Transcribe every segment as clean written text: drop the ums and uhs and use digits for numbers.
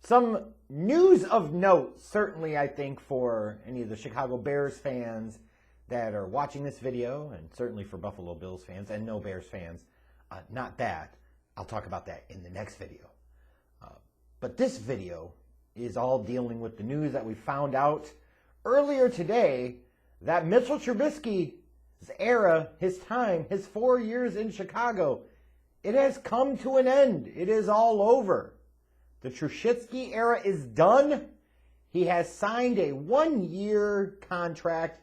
Some news of note, certainly I think for any of the Chicago Bears fans that are watching this video, and certainly for Buffalo Bills fans and no Bears fans, not that. I'll talk about that in the next video. But this video is all dealing with the news that we found out earlier today that Mitchell Trubisky's era, his time, his 4 years in Chicago, it has come to an end. It is all over. The Trubisky era is done. He has signed a 1-year contract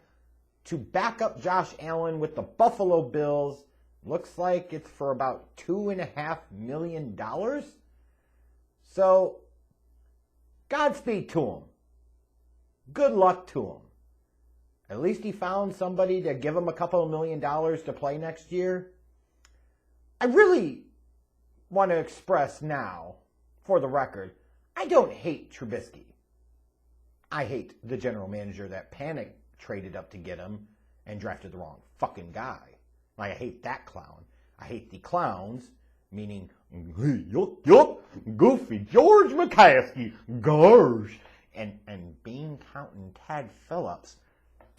to back up Josh Allen with the Buffalo Bills. Looks like it's for about $2.5 million. So, Godspeed to him. Good luck to him. At least he found somebody to give him a couple of $1 million to play next year. I really want to express now, for the record, I don't hate Trubisky. I hate the general manager that panic traded up to get him and drafted the wrong fucking guy. Like, I hate that clown. I hate the clowns, meaning, yuck, Goofy, George McCaskey, gosh, and Bean Counting Ted Phillips.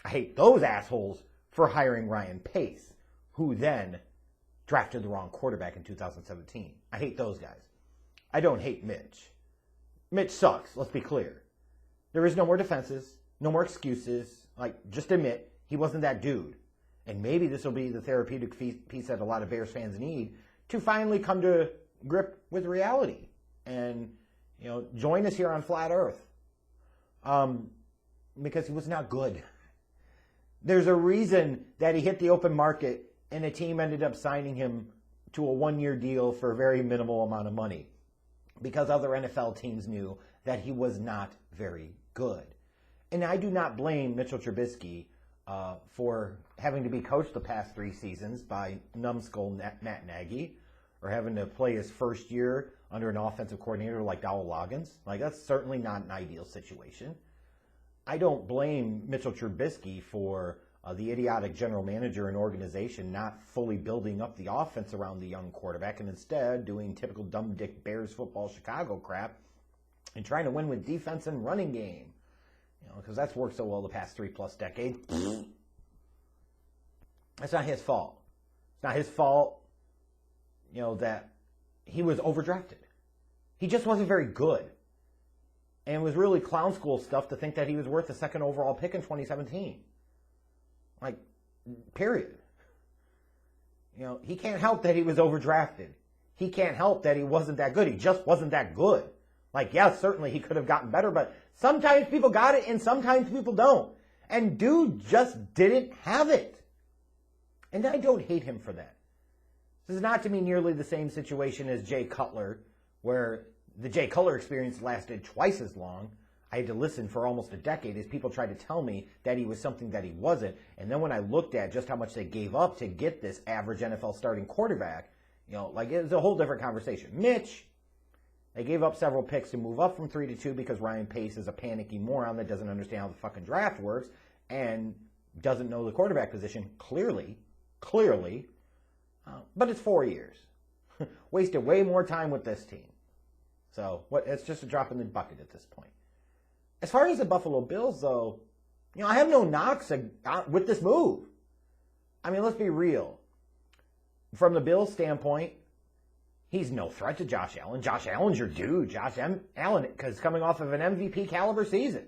I hate those assholes for hiring Ryan Pace, who then drafted the wrong quarterback in 2017. I hate those guys. I don't hate Mitch. Mitch sucks, let's be clear. There is no more defenses, no more excuses. Like, just admit he wasn't that dude. And maybe this will be the therapeutic piece that a lot of Bears fans need to finally come to grip with reality and, join us here on Flat Earth. Because he was not good. There's a reason that he hit the open market and a team ended up signing him to a 1-year deal for a very minimal amount of money. Because other NFL teams knew that he was not very good. And I do not blame Mitchell Trubisky for having to be coached the past 3 seasons by numbskull Matt Nagy, or having to play his first year under an offensive coordinator like Dowell Loggins. Like, that's certainly not an ideal situation. I don't blame Mitchell Trubisky for the idiotic general manager and organization not fully building up the offense around the young quarterback and instead doing typical dumb dick Bears football Chicago crap and trying to win with defense and running game. Because that's worked so well the past 3+ decades. That's not his fault. It's not his fault, that he was overdrafted. He just wasn't very good. And it was really clown school stuff to think that he was worth a 2nd overall pick in 2017. Like, period. He can't help that he was overdrafted. He can't help that he wasn't that good. He just wasn't that good. Like, yeah, certainly he could have gotten better, but sometimes people got it and sometimes people don't. And dude just didn't have it. And I don't hate him for that. This is not to me nearly the same situation as Jay Cutler, where the Jay Cutler experience lasted twice as long. I had to listen for almost a decade as people tried to tell me that he was something that he wasn't. And then when I looked at just how much they gave up to get this average NFL starting quarterback, it was a whole different conversation. Mitch, they gave up several picks to move up from 3 to 2 because Ryan Pace is a panicky moron that doesn't understand how the fucking draft works and doesn't know the quarterback position clearly. But it's 4 years. Wasted way more time with this team. So it's just a drop in the bucket at this point. As far as the Buffalo Bills, though, I have no knocks with this move. I mean, let's be real. From the Bills' standpoint, he's no threat to Josh Allen. Josh Allen's your dude. Josh Allen is coming off of an MVP caliber season.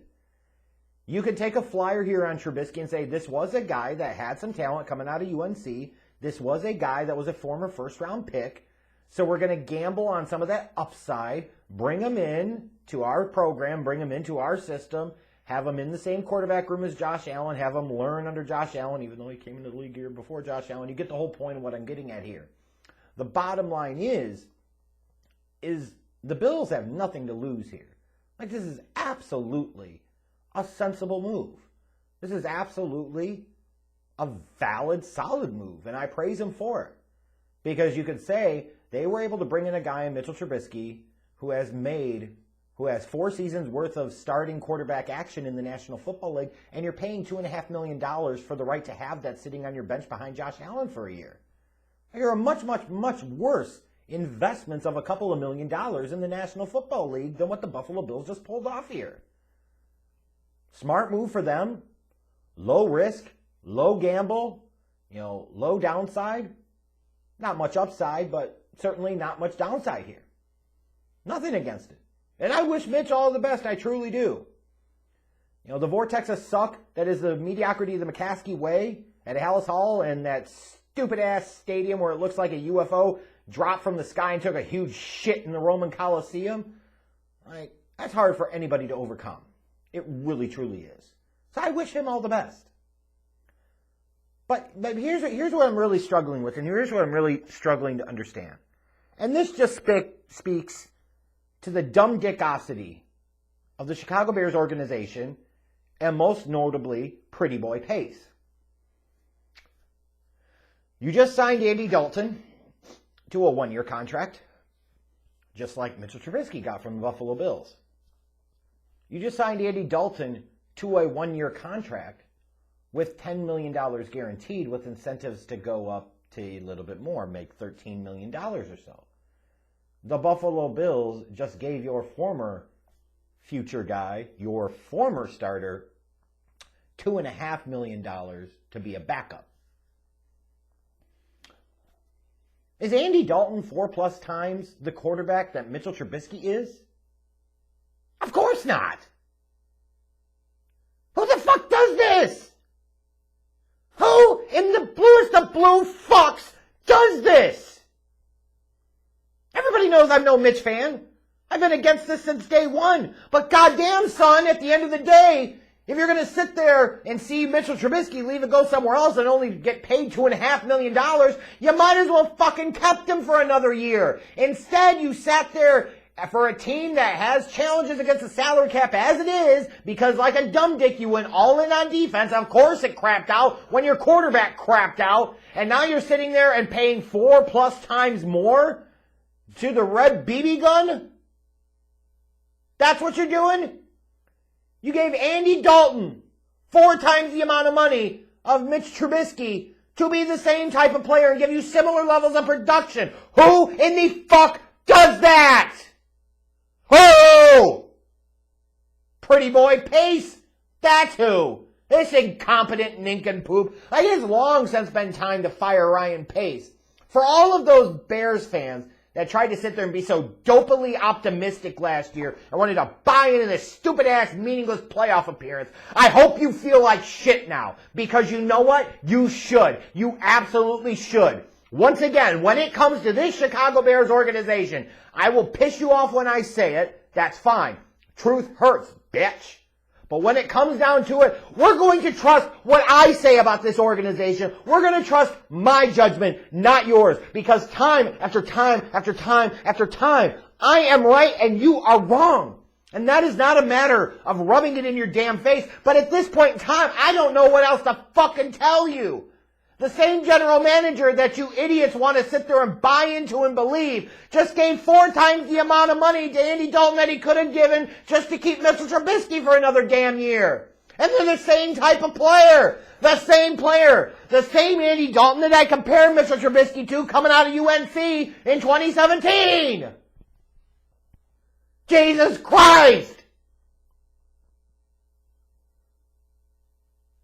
You could take a flyer here on Trubisky and say, this was a guy that had some talent coming out of UNC. This was a guy that was a former first-round pick. So we're going to gamble on some of that upside, bring him in to our program, bring him into our system, have him in the same quarterback room as Josh Allen, have him learn under Josh Allen, even though he came into the league year before Josh Allen. You get the whole point of what I'm getting at here. The bottom line is the Bills have nothing to lose here. Like, this is absolutely a sensible move. This is absolutely a valid, solid move, and I praise him for it. Because you could say they were able to bring in a guy in Mitchell Trubisky who has 4 seasons worth of starting quarterback action in the National Football League, and you're paying $2.5 million for the right to have that sitting on your bench behind Josh Allen for a year. You're a much, much, much worse investments of a couple of $1 million in the National Football League than what the Buffalo Bills just pulled off here. Smart move for them. Low risk, low gamble, low downside. Not much upside, but certainly not much downside here. Nothing against it. And I wish Mitch all the best. I truly do. The vortex of suck that is the mediocrity of the McCaskey way at Hallis Hall and that stupid-ass stadium where it looks like a UFO dropped from the sky and took a huge shit in the Roman Colosseum. That's hard for anybody to overcome. It really, truly is. So I wish him all the best. But here's what I'm really struggling with, and here's what I'm really struggling to understand. And this just speaks to the dumb dickosity of the Chicago Bears organization, and most notably, Pretty Boy Pace. You just signed Andy Dalton to a 1-year contract, just like Mitchell Trubisky got from the Buffalo Bills. You just signed Andy Dalton to a 1-year contract with $10 million guaranteed, with incentives to go up to a little bit more, make $13 million or so. The Buffalo Bills just gave your former future guy, your former starter, $2.5 million to be a backup. Is Andy Dalton 4+ times the quarterback that Mitchell Trubisky is? Of course not. Who the fuck does this? Who in the bluest of blue fucks does this? Everybody knows I'm no Mitch fan. I've been against this since day one. But goddamn, son, at the end of the day, if you're going to sit there and see Mitchell Trubisky leave and go somewhere else and only get paid $2.5 million, you might as well fucking kept him for another year. Instead, you sat there for a team that has challenges against the salary cap as it is, because like a dumb dick, you went all in on defense. Of course it crapped out when your quarterback crapped out. And now you're sitting there and paying 4+ times more to the red BB gun? That's what you're doing? You gave Andy Dalton 4 times the amount of money of Mitch Trubisky to be the same type of player and give you similar levels of production. Who in the fuck does that? Who? Pretty Boy Pace? That's who. This incompetent nincompoop. It has long since been time to fire Ryan Pace. For all of those Bears fans that tried to sit there and be so dopily optimistic last year and wanted to buy into this stupid-ass, meaningless playoff appearance, I hope you feel like shit now. Because you know what? You should. You absolutely should. Once again, when it comes to this Chicago Bears organization, I will piss you off when I say it. That's fine. Truth hurts, bitch. But when it comes down to it, we're going to trust what I say about this organization. We're going to trust my judgment, not yours. Because time after time after time after time, I am right and you are wrong. And that is not a matter of rubbing it in your damn face. But at this point in time, I don't know what else to fucking tell you. The same general manager that you idiots want to sit there and buy into and believe just gave 4 times the amount of money to Andy Dalton that he could have given just to keep Mitchell Trubisky for another damn year. And they're the same type of player. The same player. The same Andy Dalton that I compared Mitchell Trubisky to coming out of UNC in 2017. Jesus Christ!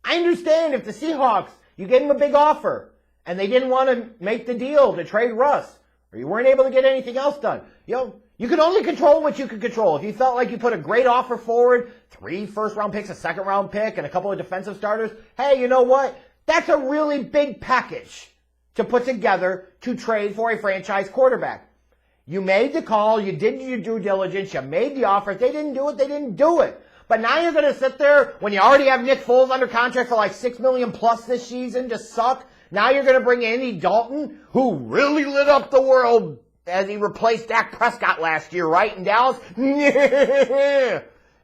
I understand if the Seahawks, you gave them a big offer, and they didn't want to make the deal to trade Russ, or you weren't able to get anything else done. You could only control what you could control. If you felt like you put a great offer forward, 3 first-round picks, a second-round pick, and a couple of defensive starters, hey, you know what? That's a really big package to put together to trade for a franchise quarterback. You made the call, you did your due diligence, you made the offer. If they didn't do it, they didn't do it. But now you're going to sit there when you already have Nick Foles under contract for like $6 million plus this season to suck. Now you're going to bring Andy Dalton, who really lit up the world as he replaced Dak Prescott last year, right, in Dallas?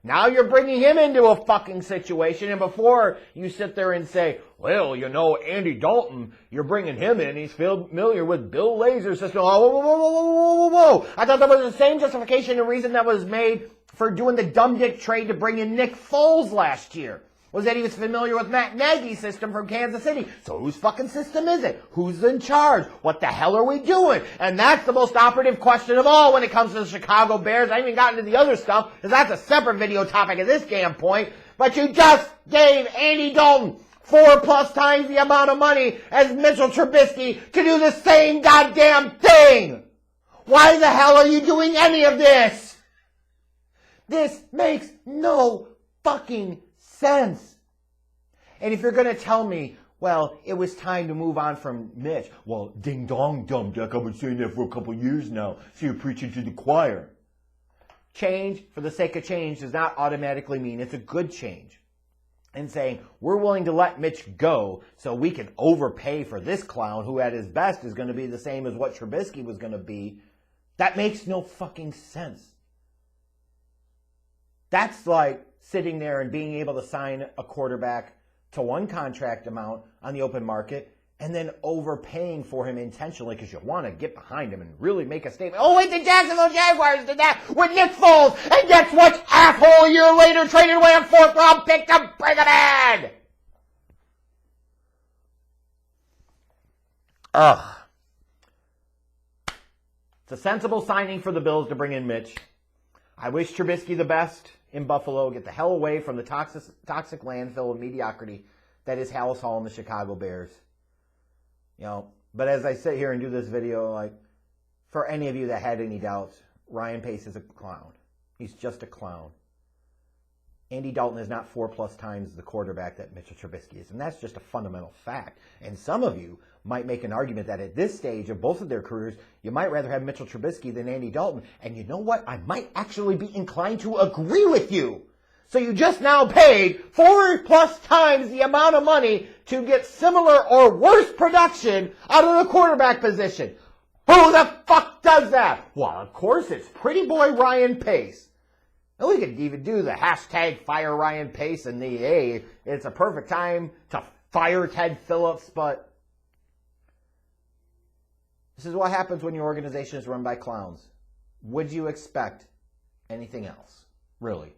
Now you're bringing him into a fucking situation, and before you sit there and say, well, Andy Dalton, you're bringing him in, he's familiar with Bill Lazor's system. Oh, whoa. I thought that was the same justification and reason that was made for doing the dumb dick trade to bring in Nick Foles last year. was that he was familiar with Matt Nagy's system from Kansas City. So whose fucking system is it? Who's in charge? What the hell are we doing? And that's the most operative question of all when it comes to the Chicago Bears. I haven't even gotten into the other stuff, because that's a separate video topic at this damn point. But you just gave Andy Dalton 4+ times the amount of money as Mitchell Trubisky to do the same goddamn thing. Why the hell are you doing any of this? This makes no fucking sense. And if you're going to tell me, well, it was time to move on from Mitch. Well, ding dong, dumb duck, I've been saying that for a couple years now. So you're preaching to the choir. Change for the sake of change does not automatically mean it's a good change. And saying, we're willing to let Mitch go so we can overpay for this clown who at his best is going to be the same as what Trubisky was going to be, that makes no fucking sense. That's like sitting there and being able to sign a quarterback to one contract amount on the open market and then overpaying for him intentionally because you want to get behind him and really make a statement. Oh, wait, the Jacksonville Jaguars did that with Nick Foles. And guess what? Asshole, a year later traded away a 4th round pick to bring him in. Ugh. It's a sensible signing for the Bills to bring in Mitch. I wish Trubisky the best in Buffalo. Get the hell away from the toxic landfill of mediocrity that is Halas Hall and the Chicago Bears. You know, but as I sit here and do this video, like, for any of you that had any doubts, Ryan Pace is a clown. He's just a clown. Andy Dalton is not 4+ times the quarterback that Mitchell Trubisky is, and that's just a fundamental fact. And some of you might make an argument that at this stage of both of their careers, you might rather have Mitchell Trubisky than Andy Dalton. And you know what? I might actually be inclined to agree with you. So you just now paid 4+ times the amount of money to get similar or worse production out of the quarterback position. Who the fuck does that? Well, of course, it's pretty boy Ryan Pace. And we could even do the hashtag fire Ryan Pace and the, hey, it's a perfect time to fire Ted Phillips, but this is what happens when your organization is run by clowns. Would you expect anything else? Really?